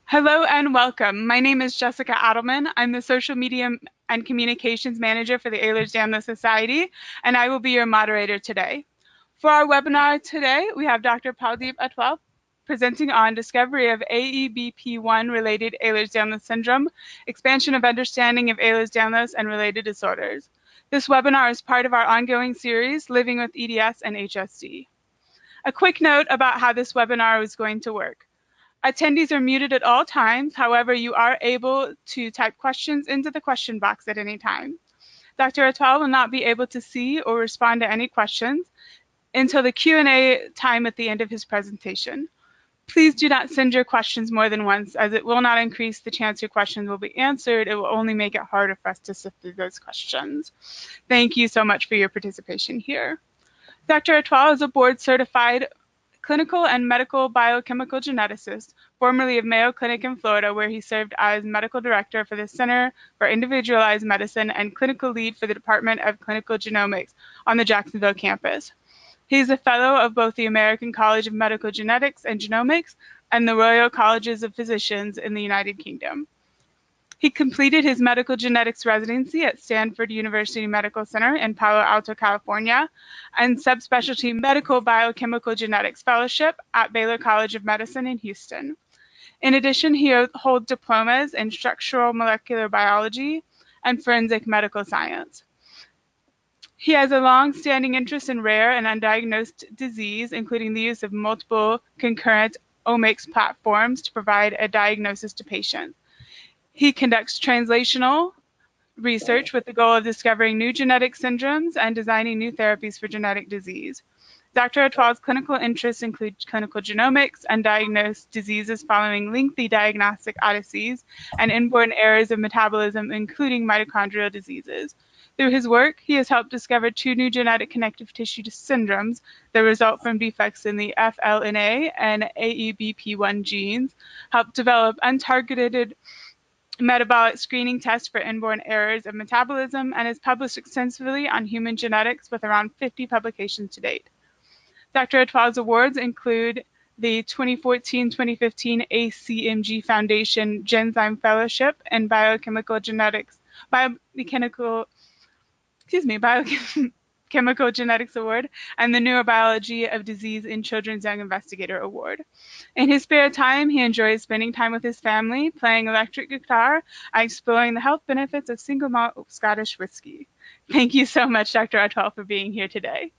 Hello and welcome. My name is Jessica Adelman. I'm the Social Media and Communications Manager for the Ehlers-Danlos Society, and I will be your moderator today. For our webinar today, we have Dr. Paldeep Atwal presenting on discovery of AEBP1-related Ehlers-Danlos syndrome, expansion of understanding of Ehlers-Danlos and related disorders. This webinar is part of our ongoing series, Living with EDS and HSD. A quick note about how this webinar is going to work. Attendees are muted at all times. However, you are able to type questions into the question box at any time. Dr. Atwal will not be able to see or respond to any questions until the Q&A time at the end of his presentation. Please do not send your questions more than once, as it will not increase the chance your questions will be answered. It will only make it harder for us to sift through those questions. Thank you so much for your participation here. Dr. Atwal is a board-certified clinical and medical biochemical geneticist, formerly of Mayo Clinic in Florida, where he served as medical director for the Center for Individualized Medicine and clinical lead for the Department of Clinical Genomics on the Jacksonville campus. He is a fellow of both the American College of Medical Genetics and Genomics and the Royal Colleges of Physicians in the United Kingdom. He completed his medical genetics residency at Stanford University Medical Center in Palo Alto, California, and subspecialty medical biochemical genetics fellowship at Baylor College of Medicine in Houston. In addition, he holds diplomas in structural molecular biology and forensic medical science. He has a long-standing interest in rare and undiagnosed disease, including the use of multiple concurrent omics platforms to provide a diagnosis to patients. He conducts translational research with the goal of discovering new genetic syndromes and designing new therapies for genetic disease. Dr. Atwal's clinical interests include clinical genomics, undiagnosed diseases following lengthy diagnostic odysseys, and inborn errors of metabolism, including mitochondrial diseases. Through his work, he has helped discover 2 new genetic connective tissue syndromes that result from defects in the FLNA and AEBP1 genes, helped develop untargeted metabolic screening tests for inborn errors of metabolism, and has published extensively on human genetics with around 50 publications to date. Dr. Atwal's awards include the 2014-2015 ACMG Foundation Genzyme Fellowship in Biochemical Genetics Genetics Award, and the Neurobiology of Disease in Children's Young Investigator Award. In his spare time, he enjoys spending time with his family, playing electric guitar, and exploring the health benefits of single malt Scottish whiskey. Thank you so much, Dr. Atwal, for being here today.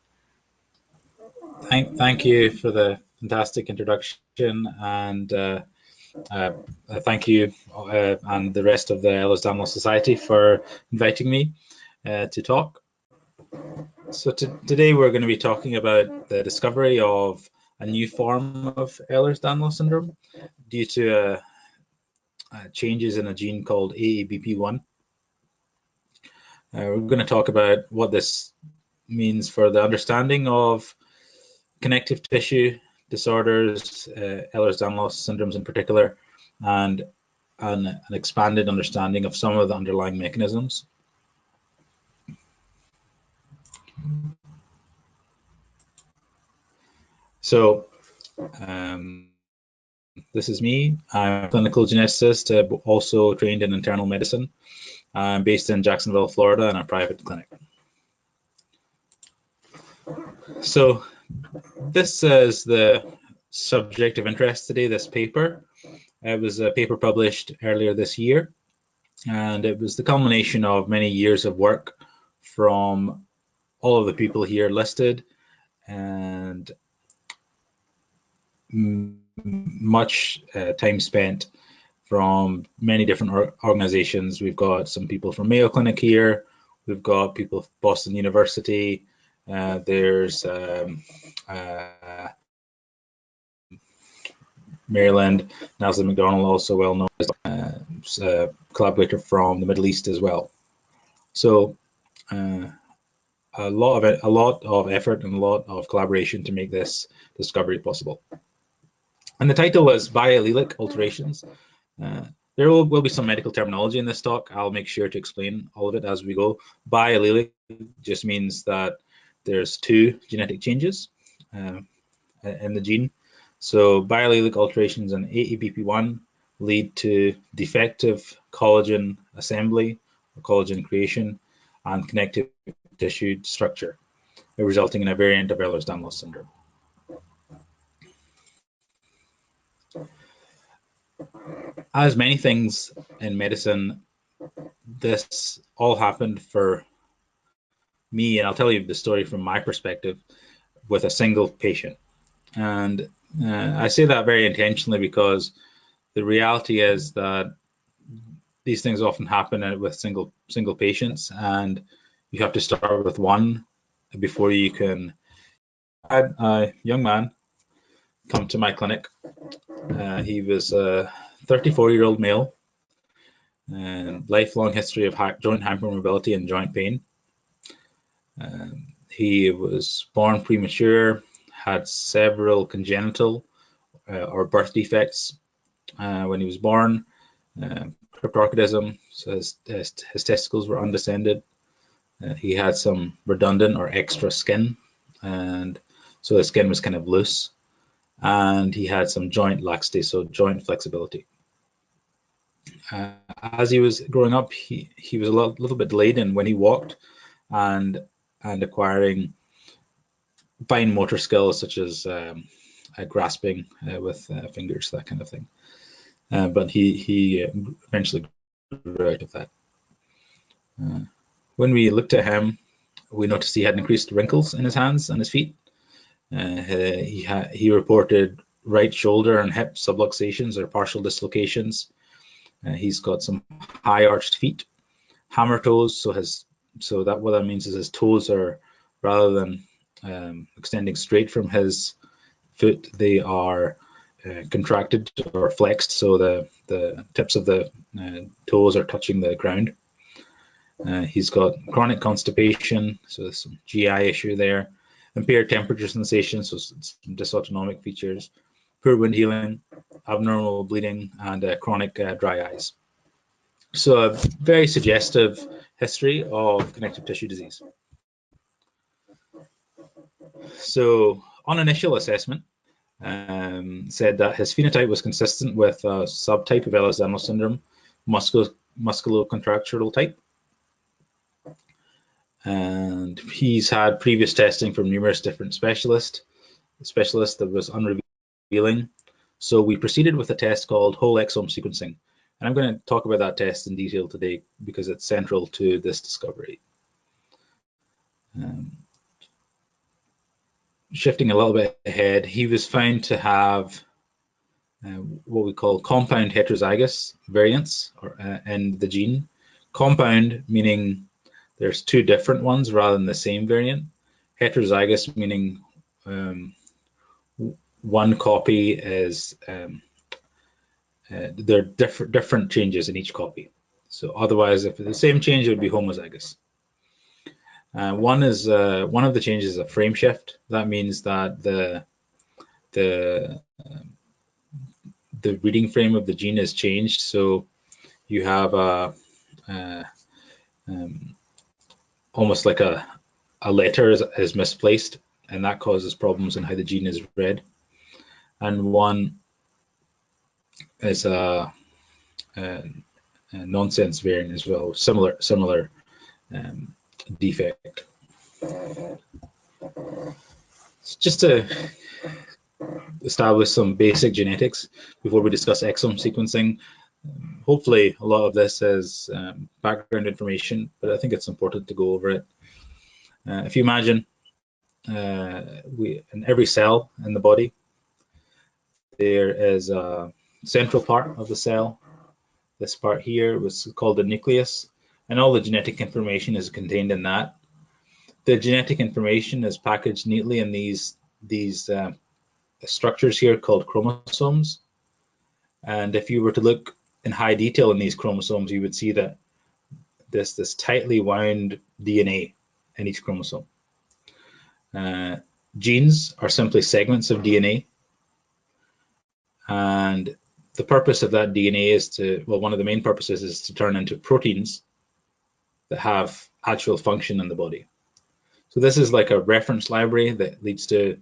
Thank you for the fantastic introduction, and thank you and the rest of the Ehlers-Danlos Society for inviting me to talk. So today we're going to be talking about the discovery of a new form of Ehlers-Danlos syndrome due to changes in a gene called AEBP1. We're going to talk about what this means for the understanding of connective tissue disorders, Ehlers-Danlos syndromes in particular, and an expanded understanding of some of the underlying mechanisms. So this is me. I'm a clinical geneticist, also trained in internal medicine. I'm based in Jacksonville, Florida, in a private clinic. So this is the subject of interest today, this paper. It was a paper published earlier this year, and it was the culmination of many years of work from all of the people here listed, and much time spent from many different organizations. We've got some people from Mayo Clinic here, we've got people from Boston University, there's Maryland, Nelson McDonald, also well known as a collaborator from the Middle East as well. So a lot of effort and a lot of collaboration to make this discovery possible. And the title is Biallelic Alterations. There will be some medical terminology in this talk. I'll make sure to explain all of it as we go. Biallelic just means that there's 2 genetic changes in the gene. So biallelic alterations in AEBP1 lead to defective collagen assembly or collagen creation and connective tissue structure, resulting in a variant of Ehlers-Danlos syndrome. As many things in medicine, this all happened for me, and I'll tell you the story from my perspective, with a single patient. And I say that very intentionally because the reality is that these things often happen with single patients, and you have to start with one before you can. I had a young man come to my clinic. He was a 34-year-old male, and lifelong history of joint hypermobility and joint pain. He was born premature, had several congenital or birth defects when he was born, cryptorchidism, so his testicles were undescended. He had some redundant or extra skin, and so his skin was kind of loose, and he had some joint laxity, so joint flexibility. As he was growing up, he was a little bit delayed in when he walked and acquiring fine motor skills such as grasping with fingers, that kind of thing. But he eventually grew out of that. When we looked at him, we noticed he had increased wrinkles in his hands and his feet. He reported right shoulder and hip subluxations or partial dislocations. He's got some high arched feet, hammer toes. So that what that means is his toes are, rather than extending straight from his foot, they are contracted or flexed, so the tips of the toes are touching the ground. He's got chronic constipation, so there's some GI issue there. Impaired temperature sensation, so some dysautonomic features. Poor wound healing, abnormal bleeding, and chronic dry eyes. So a very suggestive history of connective tissue disease. So on initial assessment, said that his phenotype was consistent with a subtype of Ehlers-Danlos syndrome, musculocontractural type. And he's had previous testing from numerous different specialists that was unrevealing. So we proceeded with a test called whole exome sequencing. And I'm going to talk about that test in detail today because it's central to this discovery. Shifting a little bit ahead, he was found to have what we call compound heterozygous variants in the gene. Compound meaning there's two different ones rather than the same variant. Heterozygous meaning one copy is there are different changes in each copy. So otherwise, if it's the same change, it would be homozygous. One of the changes is a frame shift. That means that the reading frame of the gene is changed. So you have almost like a letter is misplaced, and that causes problems in how the gene is read. And one is a nonsense variant as well, similar defect. Just to establish some basic genetics before we discuss exome sequencing. Hopefully a lot of this is background information, but I think it's important to go over it. If you imagine in every cell in the body, there is a central part of the cell. This part here was called the nucleus, and all the genetic information is contained in that. The genetic information is packaged neatly in these structures here called chromosomes. And if you were to look in high detail in these chromosomes, you would see that this tightly wound DNA in each chromosome. Genes are simply segments of DNA. And the purpose of that DNA is one of the main purposes is to turn into proteins that have actual function in the body. So this is like a reference library that leads to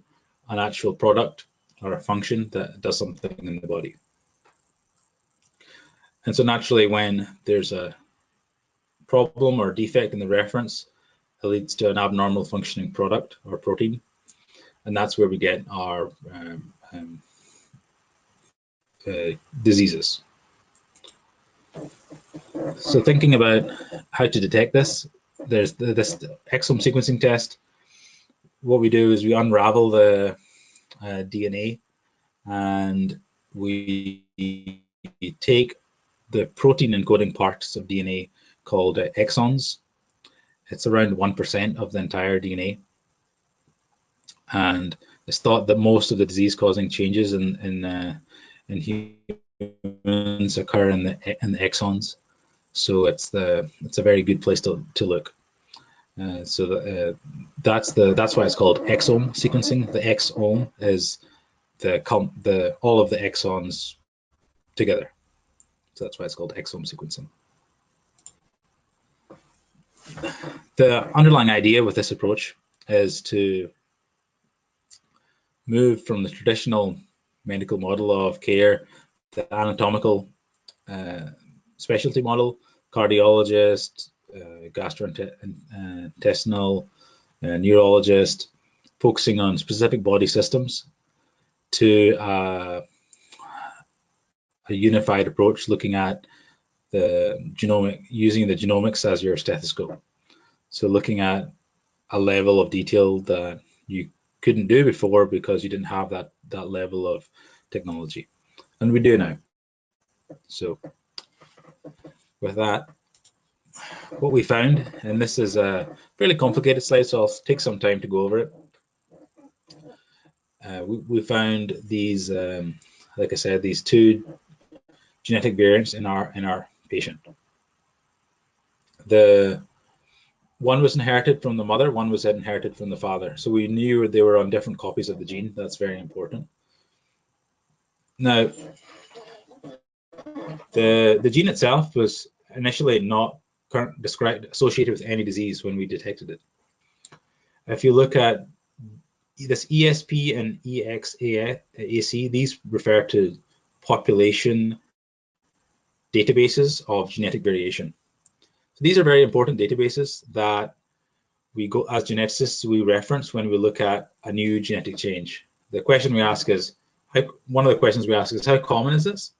an actual product or a function that does something in the body. And so naturally, when there's a problem or defect in the reference, it leads to an abnormal functioning product or protein. And that's where we get our diseases. So thinking about how to detect this, there's this exome sequencing test. What we do is we unravel the DNA, and we take the protein encoding parts of DNA called exons. It's around 1% of the entire DNA. And it's thought that most of the disease-causing changes in humans occur in the exons. So it's a very good place to look. That's why it's called exome sequencing. The exome is all of the exons together. So that's why it's called exome sequencing. The underlying idea with this approach is to move from the traditional medical model of care, the anatomical specialty model, cardiologist, gastrointestinal, neurologist, focusing on specific body systems, to a unified approach looking at using the genomics as your stethoscope. So looking at a level of detail that you couldn't do before because you didn't have that level of technology, and we do now. So with that, what we found, and this is a fairly complicated slide, so I'll take some time to go over it. We found these, like I said, these two genetic variants in our patient. The one was inherited from the mother, one was inherited from the father. So we knew they were on different copies of the gene. That's very important. Now, the gene itself was initially not associated with any disease when we detected it. If you look at this ESP and EXAC, these refer to population databases of genetic variation. So these are very important databases that we go, as geneticists, we reference when we look at a new genetic change. The question we ask is, one of the questions we ask is, how common is this?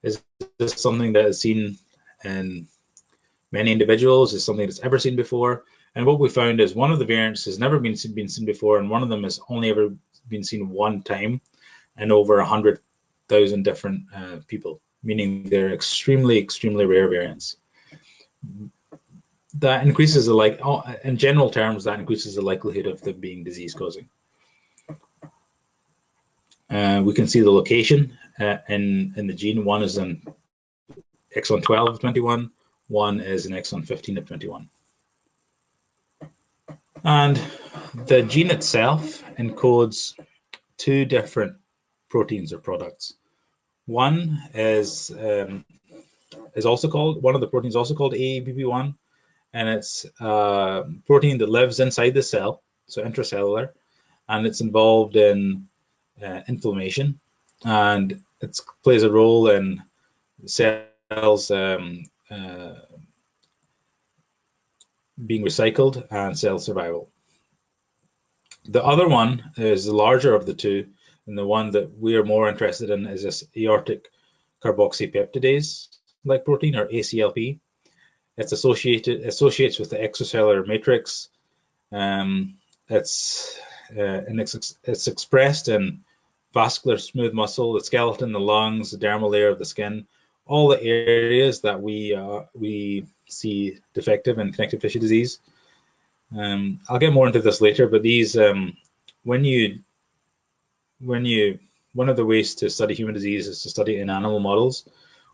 Is this something that is seen in many individuals? Is something that's ever seen before? And what we found is one of the variants has never been seen before, and one of them has only ever been seen one time in over 100,000 different people, meaning they're extremely, extremely rare variants. That increases in general terms, that increases the likelihood of them being disease-causing. We can see the location in the gene. One is in exon 12 of 21, one is in exon 15 of 21. And the gene itself encodes two different proteins or products. One is also called, one of the proteins also called AEBP1, and it's a protein that lives inside the cell, so intracellular, and it's involved in inflammation, and it plays a role in cells being recycled and cell survival. The other one is the larger of the two, and the one that we are more interested in is this aortic carboxypeptidase-like protein, or ACLP. It's associates with the extracellular matrix. It's expressed in vascular smooth muscle, the skeleton, the lungs, the dermal layer of the skin, all the areas that we see defective in connective tissue disease. I'll get more into this later, but these, one of the ways to study human disease is to study in animal models.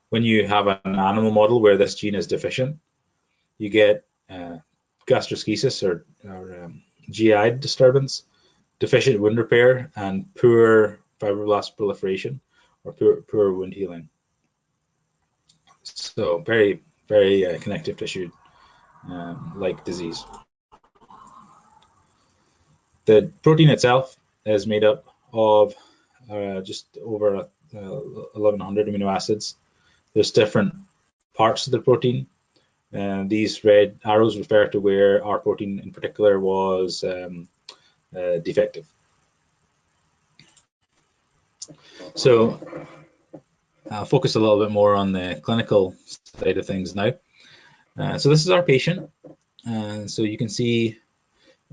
When you have an animal model where this gene is deficient, you get gastroschisis or GI disturbance, deficient wound repair, and poor fibroblast proliferation, or poor wound healing. So very, very connective tissue like disease. The protein itself is made up of just over 1,100 amino acids. There's different parts of the protein. These red arrows refer to where our protein in particular was defective. So I'll focus a little bit more on the clinical side of things now. So this is our patient, and so you can see,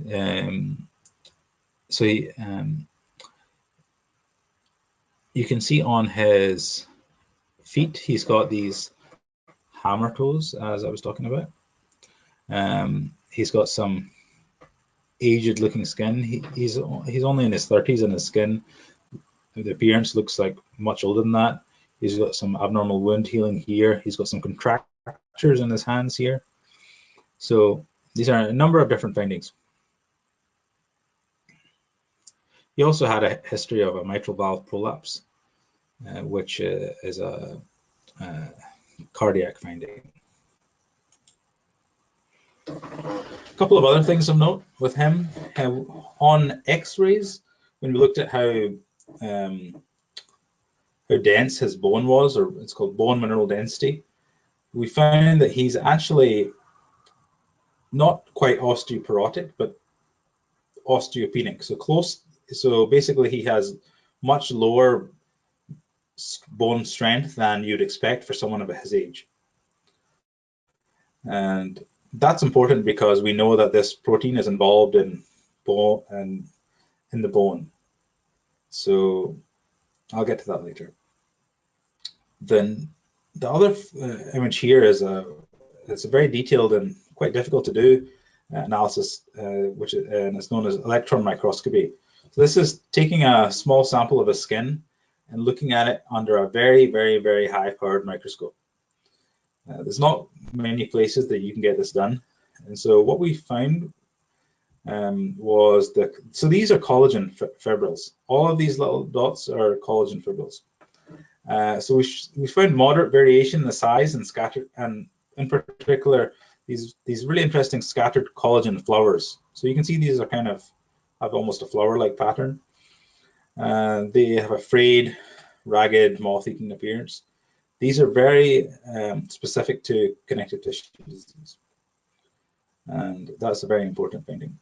you can see on his feet he's got these hammer toes, as I was talking about. He's got some aged looking skin. He's only in his 30s, and his skin, the appearance looks like much older than that. He's got some abnormal wound healing here. He's got some contractures in his hands here. So these are a number of different findings. He also had a history of a mitral valve prolapse, which is a cardiac finding. A couple of other things of note with him. On X-rays, when we looked at how dense his bone was, or it's called bone mineral density, we found that he's actually not quite osteoporotic, but osteopenic. So close. So basically, he has much lower bone strength than you'd expect for someone of his age. And that's important because we know that this protein is involved in bone and in the bone. So I'll get to that later. Then the other image here is it's a very detailed and quite difficult to do analysis, which is known as electron microscopy. So this is taking a small sample of a skin and looking at it under a very, very, very high-powered microscope. There's not many places that you can get this done, and so what we found was so these are collagen fibrils. All of these little dots are collagen fibrils. So we found moderate variation in the size and scattered, and in particular these really interesting scattered collagen flowers. So you can see these are kind of have almost a flower-like pattern. They have a frayed, ragged, moth-eaten appearance. These are very specific to connective tissue disease, and that's a very important finding.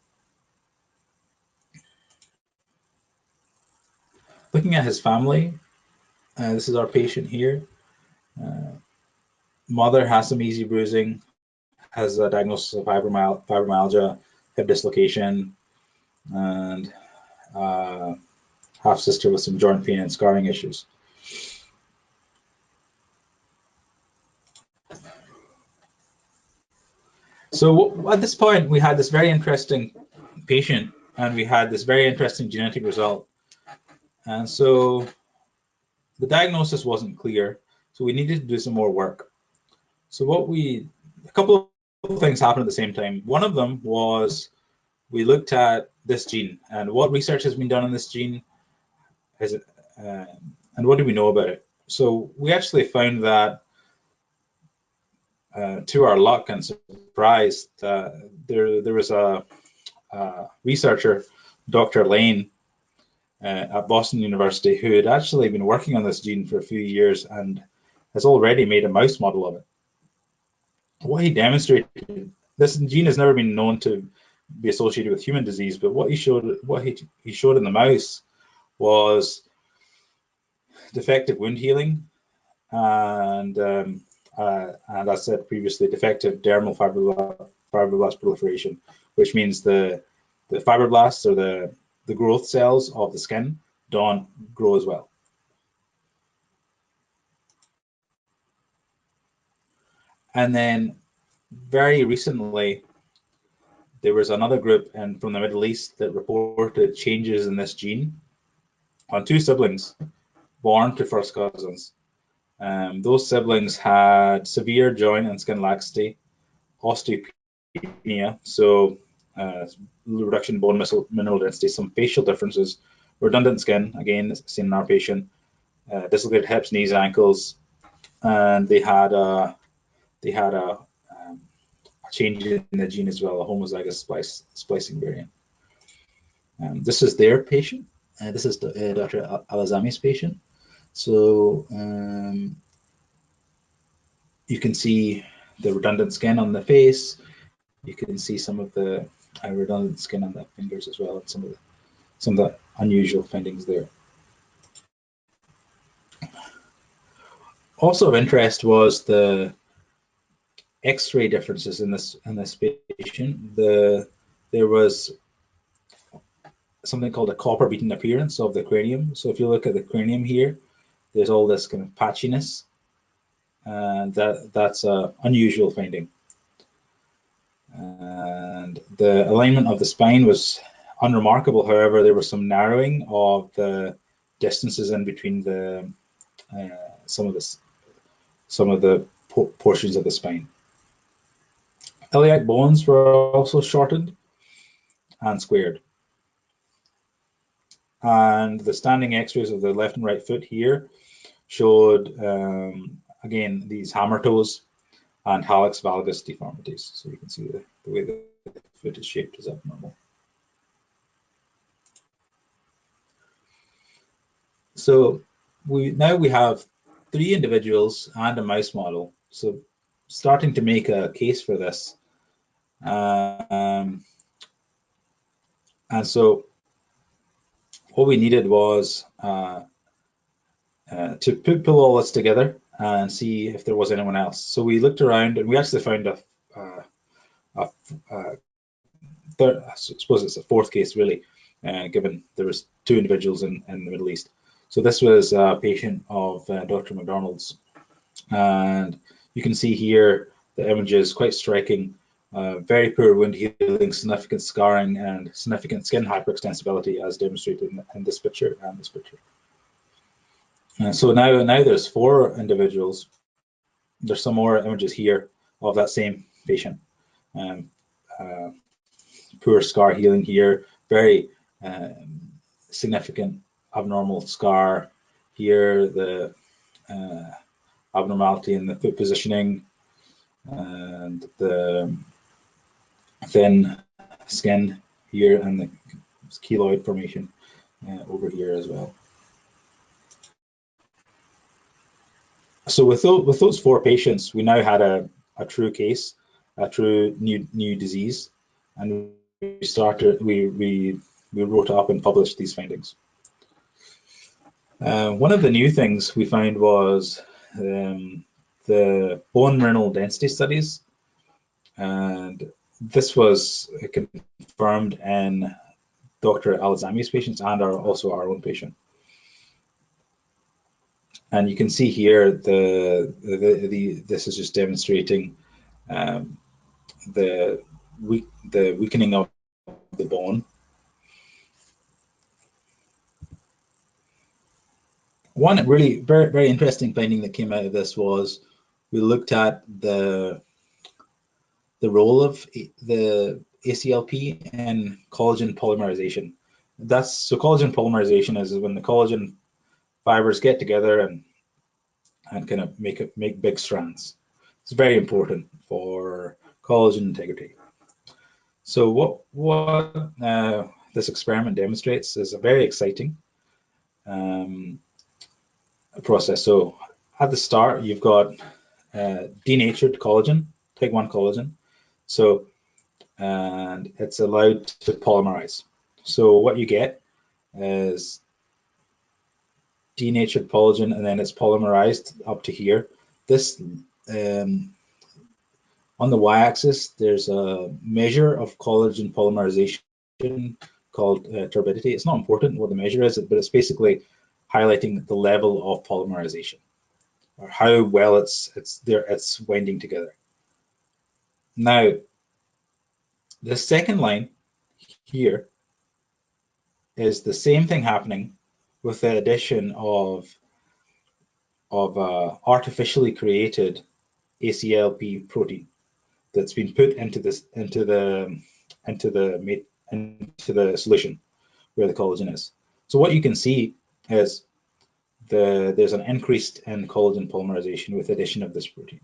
Looking at his family, this is our patient here. Mother has some easy bruising, has a diagnosis of fibromyalgia, hip dislocation, and half sister with some joint pain and scarring issues. So at this point, we had this very interesting patient, and we had this very interesting genetic result. And so the diagnosis wasn't clear, so we needed to do some more work. So a couple of things happened at the same time. One of them was we looked at this gene and what research has been done on this gene, and what do we know about it. So we actually found that, to our luck and surprise, there was a researcher, Dr. Lane, at Boston University, who had actually been working on this gene for a few years and has already made a mouse model of it. What he demonstrated, this gene has never been known to be associated with human disease, but what he showed in the mouse was defective wound healing, and as I said previously, defective dermal fibroblast proliferation, which means the fibroblasts, or the growth cells of the skin, don't grow as well. And then very recently, there was another group from the Middle East that reported changes in this gene on two siblings born to first cousins. Those siblings had severe joint and skin laxity, osteopenia, so reduction in bone mineral density, some facial differences, redundant skin, again seen in our patient, dislocated hips, knees, ankles, and they had a change in the gene as well, a homozygous splicing variant. This is their patient. This is Dr. Alazami's patient. So You can see the redundant skin on the face. You can see some of the redundant skin on the fingers as well, and some of the unusual findings there. Also of interest was the X-ray differences in this patient. There was something called a copper beaten appearance of the cranium. So if you look at the cranium here, there's all this kind of patchiness, and that's an unusual finding. And the alignment of the spine was unremarkable. However, there was some narrowing of the distances in between the some of the portions of the spine. Iliac bones were also shortened and squared. And the standing x-rays of the left and right foot here showed, again, these hammer toes and hallux valgus deformities. So you can see the way the foot is shaped is abnormal. So now we have 3 individuals and a mouse model. So starting to make a case for this. And so what we needed was to pull all this together and see if there was anyone else. So we looked around and we actually found I suppose it's a 4th case really, given there was 2 individuals in the Middle East. So this was a patient of Dr. McDonald's, and you can see here the image is quite striking. Very poor wound healing, significant scarring, and significant skin hyperextensibility, as demonstrated in this picture and this picture. So now there's 4 individuals. There's some more images here of that same patient. Poor scar healing here, very significant abnormal scar here, the abnormality in the foot positioning, and the thin skin here, and the keloid formation over here as well. So with those 4 patients, we now had a true case, a true new disease, and we wrote up and published these findings. One of the new things we found was the bone mineral density studies, and this was confirmed in Dr. Al-Azami's patients and also our own patient. And you can see here this is just demonstrating the weakening of the bone. One really very interesting finding that came out of this was we looked at the role of the ACLP in collagen polymerization. So collagen polymerization is when the collagen fibers get together and kind of make big strands. It's very important for collagen integrity. So what this experiment demonstrates is a very exciting process. So at the start, you've got denatured collagen, type 1 collagen. So, and it's allowed to polymerize. So what you get is denatured collagen, and then it's polymerized up to here. This on the y-axis, there's a measure of collagen polymerization called turbidity. It's not important what the measure is, but it's basically highlighting the level of polymerization, or how well it's winding together. Now, the second line here is the same thing happening with the addition of artificially created ACLP protein that's been put into the solution where the collagen is. So what you can see is there's an increase in collagen polymerization with addition of this protein.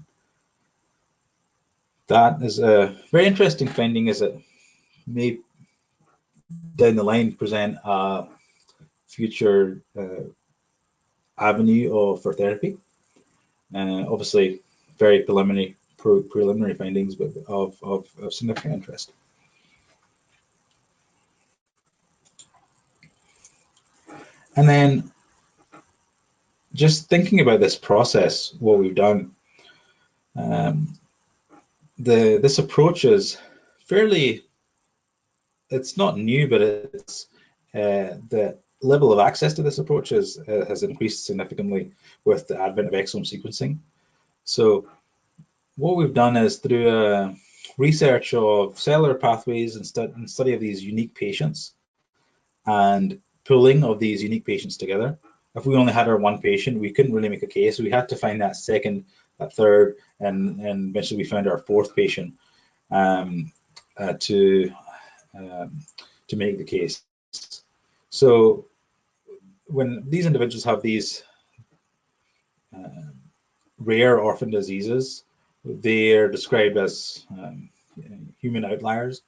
That is a very interesting finding, as it may down the line present a future avenue for therapy. Obviously very preliminary findings, but of significant interest. And then just thinking about this process, what we've done, this approach is fairly, it's not new, but it's the level of access to this approach has increased significantly with the advent of exome sequencing. So what we've done is through research of cellular pathways and study of these unique patients and pooling of these unique patients together. If we only had our one patient, we couldn't really make a case. We had to find that second, that third, and eventually we found our fourth patient to make the case. So when these individuals have these rare orphan diseases, they are described as human outliers.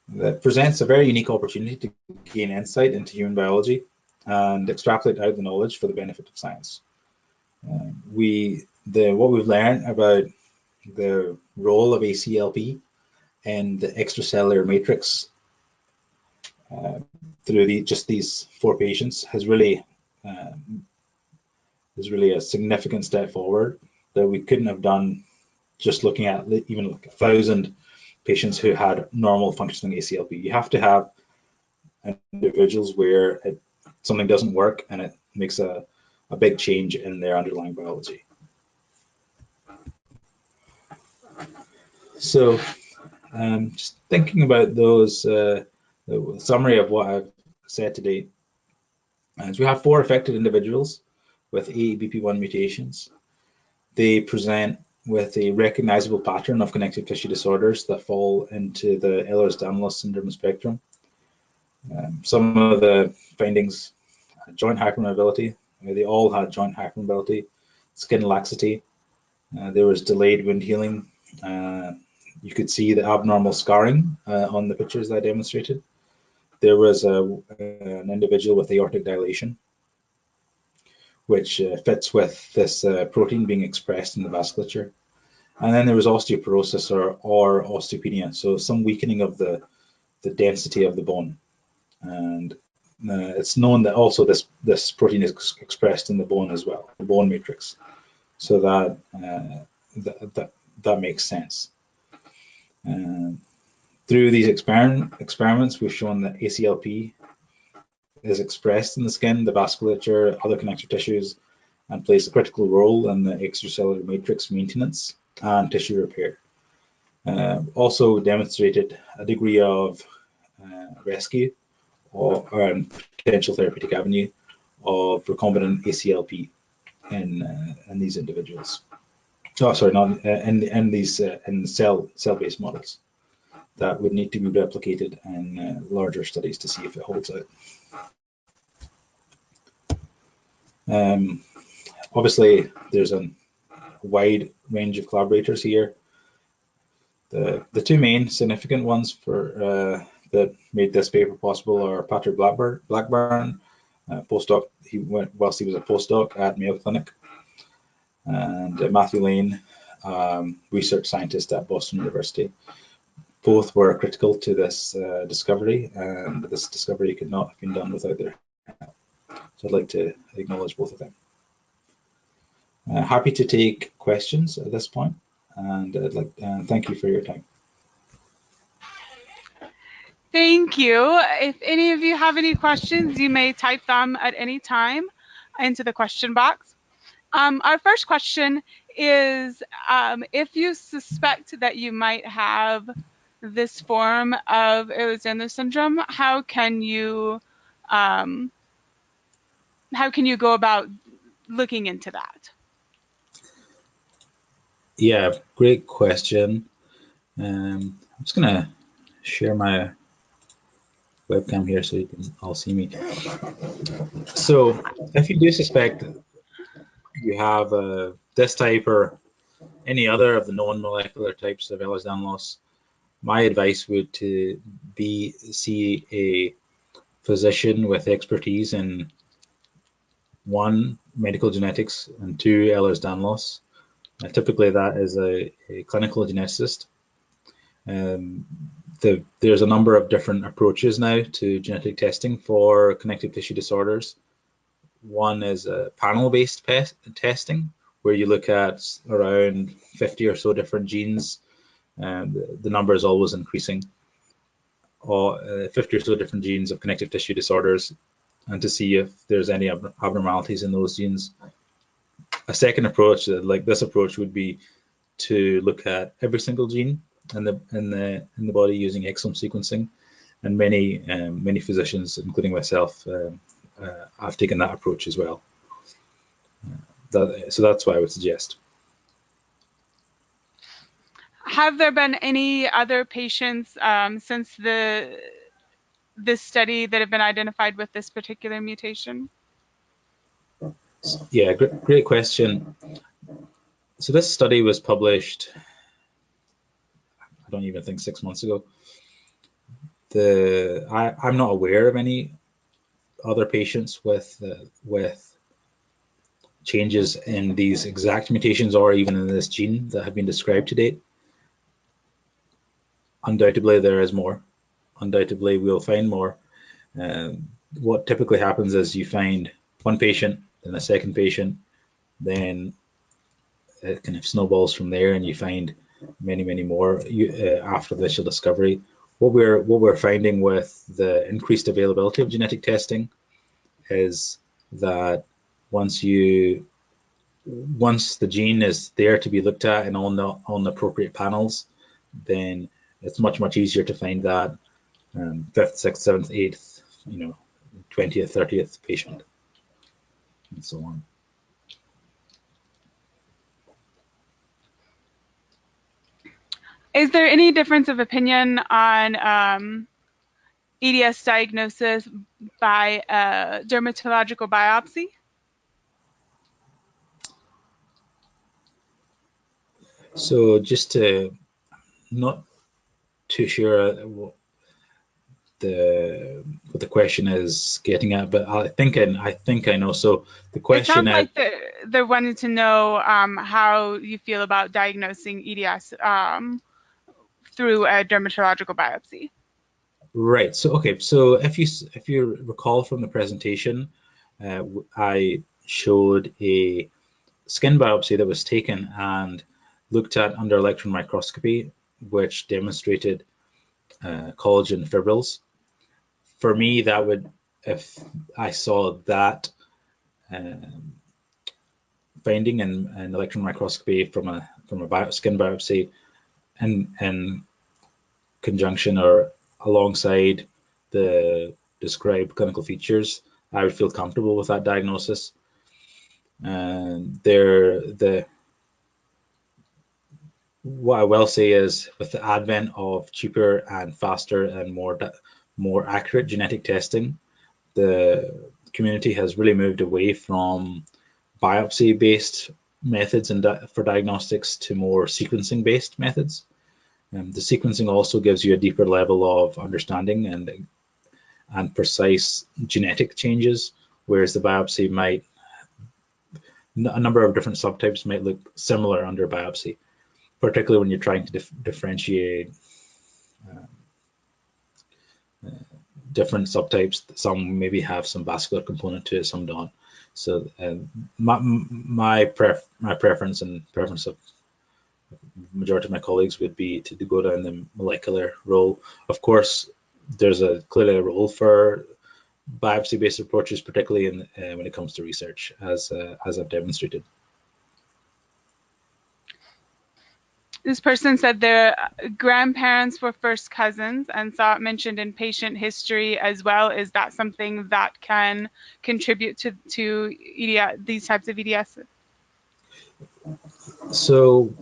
That presents a very unique opportunity to gain insight into human biology and extrapolate out the knowledge for the benefit of science. What we've learned about the role of ACLP and the extracellular matrix through just these 4 patients is really a significant step forward that we couldn't have done just looking at even like 1,000 patients who had normal functioning ACLP. You have to have individuals where something doesn't work and it makes a big change in their underlying biology. So just thinking about those, the summary of what I've said today, is we have 4 affected individuals with AEBP1 mutations. They present with a recognizable pattern of connective tissue disorders that fall into the Ehlers-Danlos syndrome spectrum. Some of the findings: joint hypermobility. They all had joint hypermobility, skin laxity. There was delayed wound healing. You could see the abnormal scarring on the pictures that I demonstrated. There was an individual with aortic dilation, which fits with this protein being expressed in the vasculature. And then there was osteoporosis or osteopenia, so some weakening of the density of the bone. And it's known that also this protein is expressed in the bone as well, the bone matrix. So that makes sense. Through these experiments, we've shown that ACLP is expressed in the skin, the vasculature, other connective tissues, and plays a critical role in the extracellular matrix maintenance and tissue repair. Also demonstrated a degree of rescue or potential therapeutic avenue of recombinant ACLP in these individuals. Oh, sorry, not in these in cell-based models that would need to be replicated in larger studies to see if it holds out. Obviously, there's a wide range of collaborators here. The 2 main significant ones for that made this paper possible are Patrick Blackburn, postdoc. He went whilst he was a postdoc at Mayo Clinic, and Matthew Lane, research scientist at Boston University. Both were critical to this discovery, and this discovery could not have been done without their help. So I'd like to acknowledge both of them. Happy to take questions at this point, and I'd like thank you for your time. Thank you. If any of you have any questions, you may type them at any time into the question box. Our first question is, if you suspect that you might have this form of Ehlers-Danlos syndrome, how can you go about looking into that? Yeah, great question. I'm just gonna share my webcam here so you can all see me. So if you do suspect you have this type or any other of the known molecular types of Ehlers-Danlos, my advice would be see a physician with expertise in 1, medical genetics, and 2, Ehlers-Danlos. Typically, that is a clinical geneticist. There's a number of different approaches now to genetic testing for connective tissue disorders. One is panel-based testing, where you look at around 50 or so different genes, and the number is always increasing, or 50 or so different genes of connective tissue disorders, and to see if there's any abnormalities in those genes. A second approach, like this approach, would be to look at every single gene in the body using exome sequencing, and many physicians, including myself, have taken that approach as well. So that's what I would suggest. Have there been any other patients since this study that have been identified with this particular mutation? Yeah, great question. So this study was published, I don't even think 6 months ago. I'm not aware of any other patients with changes in these exact mutations or even in this gene that have been described to date. Undoubtedly, there is more. Undoubtedly, we'll find more. What typically happens is you find one patient, then a second patient, then it kind of snowballs from there, and you find many more after the initial discovery. What we're finding with the increased availability of genetic testing is that once the gene is there to be looked at and on the appropriate panels, then it's much easier to find that 5th, 6th, 7th, 8th, 20th, 30th patient, and so on. Is there any difference of opinion on EDS diagnosis by dermatological biopsy? So just to, not too sure what the question is getting at, but I think I know. So the question, it sounds like they're wanting to know how you feel about diagnosing EDS through a dermatological biopsy. Right. So okay. So if you recall from the presentation, I showed a skin biopsy that was taken and looked at under electron microscopy, which demonstrated collagen fibrils. For me, that would, if I saw that finding in electron microscopy from a skin biopsy in conjunction or alongside the described clinical features, I would feel comfortable with that diagnosis. And what I will say is, with the advent of cheaper and faster and more accurate genetic testing, the community has really moved away from biopsy-based methods for diagnostics to more sequencing-based methods. The sequencing also gives you a deeper level of understanding and precise genetic changes, whereas the biopsy a number of different subtypes might look similar under biopsy, particularly when you're trying to differentiate different subtypes. Some maybe have some vascular component to it, some don't. So my preference and preference of majority of my colleagues would be to go down the molecular role. Of course, there's clearly a role for biopsy-based approaches, particularly when it comes to research, as I've demonstrated. This person said their grandparents were first cousins and saw it mentioned in patient history as well. Is that something that can contribute to EDS, these types of EDS? So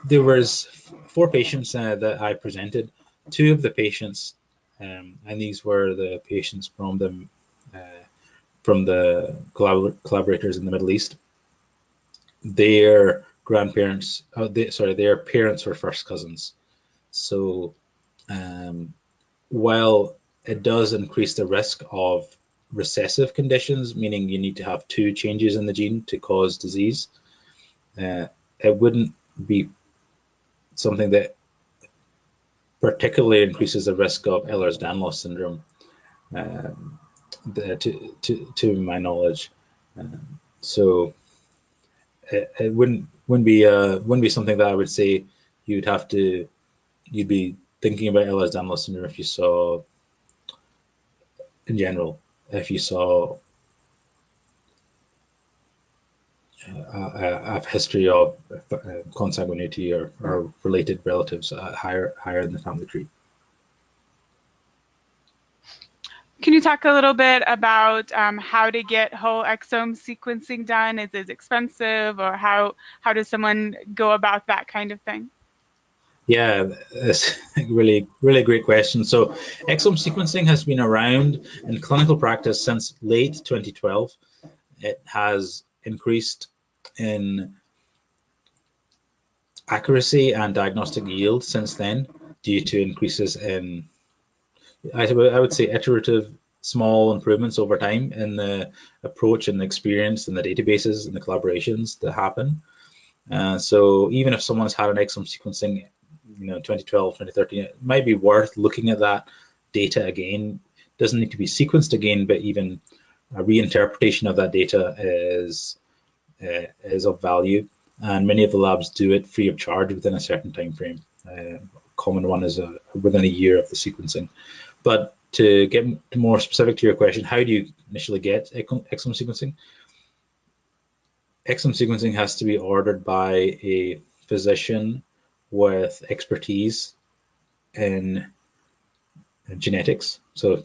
there was 4 patients that I presented. 2 of the patients, and these were the patients from the collaborators in the Middle East. Their grandparents, their parents were first cousins. So while it does increase the risk of recessive conditions, meaning you need to have 2 changes in the gene to cause disease, it wouldn't be something that particularly increases the risk of Ehlers-Danlos syndrome, to my knowledge. So it wouldn't be something that I would say you'd be thinking about Ehlers-Danlos syndrome if you saw, in general, if you saw a history of consanguinity or related relatives higher in the family tree. Can you talk a little bit about how to get whole exome sequencing done? Is it expensive, or how does someone go about that kind of thing? Yeah, that's a really great question. So exome sequencing has been around in clinical practice since late 2012. It has increased in accuracy and diagnostic yield since then due to increases in, I would say, iterative small improvements over time in the approach and the experience and the databases and the collaborations that happen. So even if someone's had an exome sequencing, 2012, 2013, it might be worth looking at that data again. It doesn't need to be sequenced again, but even a reinterpretation of that data is of value. And many of the labs do it free of charge within a certain time frame. Common one is within a year of the sequencing. But to get more specific to your question, how do you initially get exome sequencing? Exome sequencing has to be ordered by a physician with expertise in genetics. So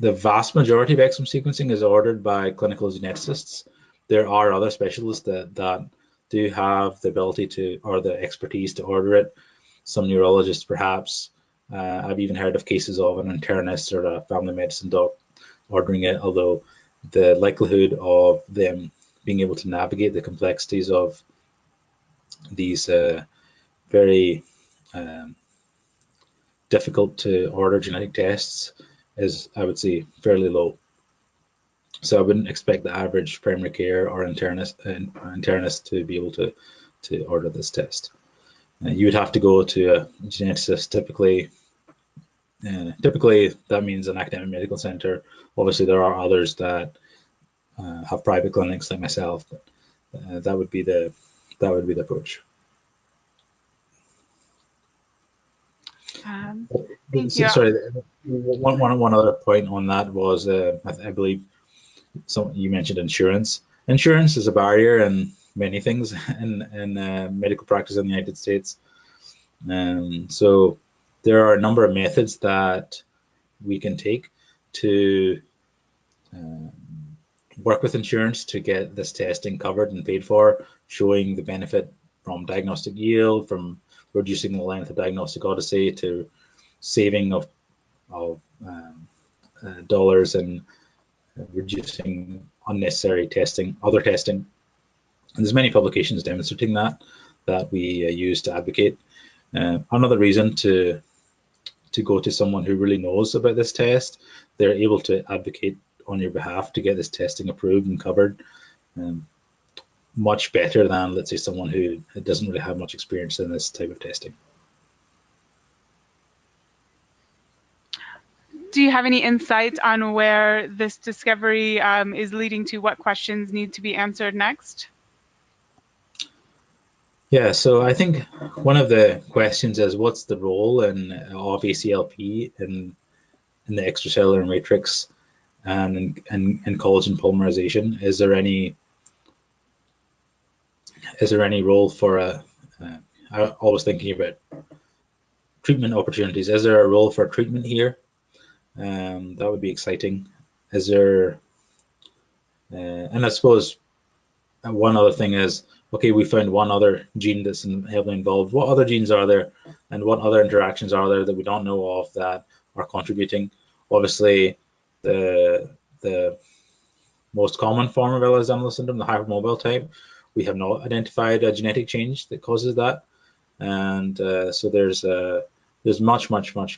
the vast majority of exome sequencing is ordered by clinical geneticists. There are other specialists that do have the ability to, or the expertise to order it. Some neurologists, perhaps. I've even heard of cases of an internist or a family medicine doc ordering it, although the likelihood of them being able to navigate the complexities of these very difficult to order genetic tests is, I would say, fairly low. So I wouldn't expect the average primary care or internist to be able to order this test. You would have to go to a geneticist, typically. Typically, that means an academic medical center. Obviously, there are others that have private clinics like myself, but that would be the approach. Thank you. Sorry, one other point on that was I believe you mentioned insurance. Insurance is a barrier in many things in medical practice in the United States. So there are a number of methods that we can take to work with insurance to get this testing covered and paid for, showing the benefit from diagnostic yield, from reducing the length of diagnostic odyssey, to saving of dollars and reducing unnecessary testing, other testing. And there's many publications demonstrating that we use to advocate. Another reason to go to someone who really knows about this test. They're able to advocate on your behalf to get this testing approved and covered, much better than, let's say, someone who doesn't really have much experience in this type of testing. Do you have any insights on where this discovery is leading to? What questions need to be answered next? Yeah, so I think one of the questions is, what's the role of ACLP in the extracellular matrix and in collagen polymerization? Is there any role for I'm always thinking about treatment opportunities. Is there a role for treatment here? That would be exciting. Is there, and I suppose one other thing is, okay, we found one other gene that's heavily involved. What other genes are there, and what other interactions are there that we don't know of that are contributing? Obviously, the most common form of Ehlers-Danlos syndrome, the hypermobile type, we have not identified a genetic change that causes that, and so there's much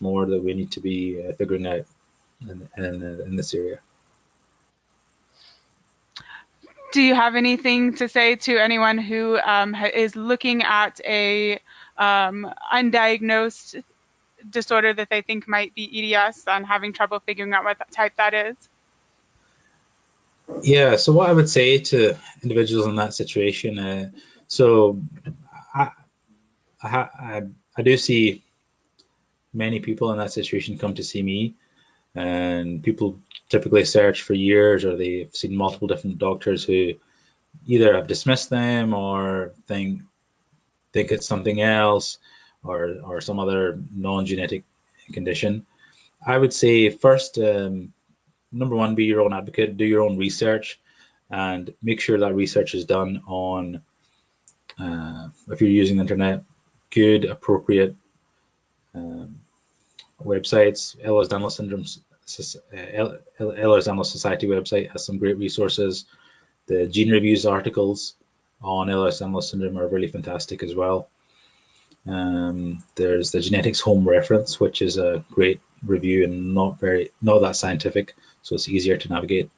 more that we need to be figuring out in this area. Do you have anything to say to anyone who is looking at a undiagnosed disorder that they think might be EDS and having trouble figuring out what type that is? Yeah, so what I would say to individuals in that situation, so I, I do see many people in that situation come to see me, and people typically search for years, or they've seen multiple different doctors who either have dismissed them or think it's something else, or some other non-genetic condition. I would say first, number one, be your own advocate, do your own research, and make sure that research is done on, if you're using the internet, good, appropriate websites. Ehlers-Danlos syndrome, Ehlers-Danlos Society website has some great resources. The gene reviews articles on Ehlers-Danlos syndrome are really fantastic as well. There's the Genetics Home Reference, which is a great review and not that scientific, so it's easier to navigate.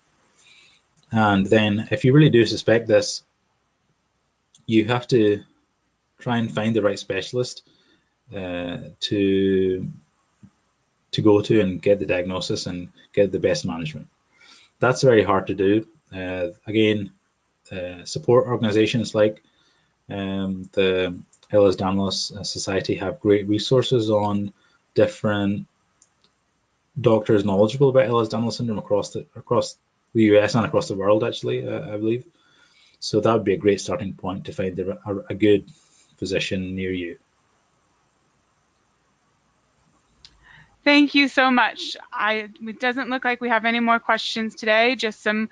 And then if you really do suspect this, you have to try and find the right specialist to go to and get the diagnosis and get the best management. That's very hard to do. Again, support organizations like the Ehlers-Danlos Society have great resources on different doctors knowledgeable about Ehlers-Danlos syndrome across the US and across the world, actually, I believe. So that would be a great starting point to find a good physician near you. Thank you so much. It doesn't look like we have any more questions today, just some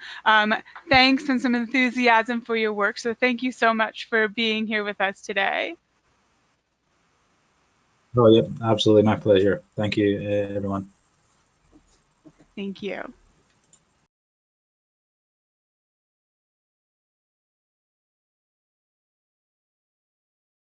thanks and some enthusiasm for your work. So thank you so much for being here with us today. Oh, yeah, absolutely. My pleasure. Thank you, everyone. Thank you.